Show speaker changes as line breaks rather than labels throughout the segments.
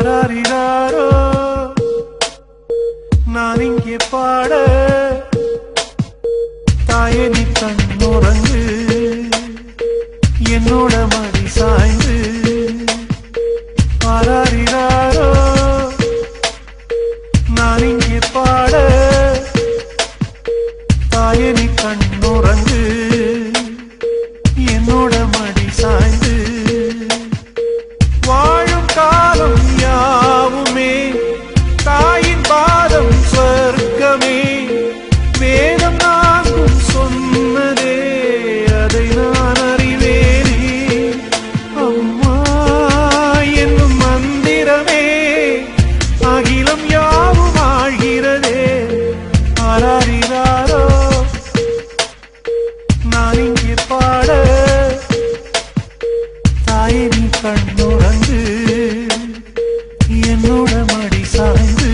ஆராரிராரோ நான் இங்கே பாட தாயே நீ கண்ணுறங்கு என்னோட மடி சாய்ந்து ஆராரிராரோ நான் இங்கே பாட தாயே நீ கண்ணுறங்கு என்னோட மடி சாய்ந்து வாழும் காலம் யாவுமே தாயின் பாதம் சொர்க்கமே வேதம் நான்கும் சொன்னதே அதை நான் அறிவேனே அம்மா என்னும் மந்திரமே அகிலம் யாவும் ஆழ்கிறதே ஆராரிராரோ நான் இங்கே பாட தாயே நீ கண்ணுறங்கு என்னோட மடி சாய்ந்து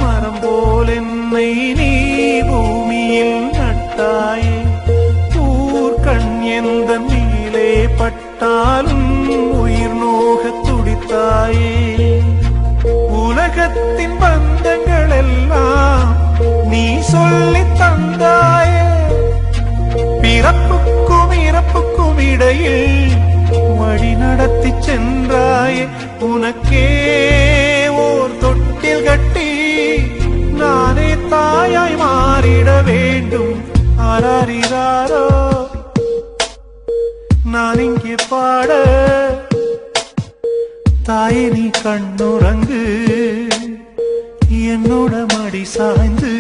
மரம் போல் என்னை நீ பூமியில் நட்டாயே ஊர்கண் எந்த நீலே பட்டாலும் உயிர் நோக துடித்தாயே உலகத்தின் பந்தங்கள் எல்லாம் நீ சொல்லி தந்தாயே பிறப்புக்கும் இறப்புக்கும் இடையில் வழி நடத்தி சென்றாயே உனக்கே ஓர் தொட்டில் கட்டி நானே தாயாய் மாறிட வேண்டும் ஆராரிராரோ நான் இங்கே பாட தாயே நீ கண்ணுறங்கு என்னோட மடி சாய்ந்து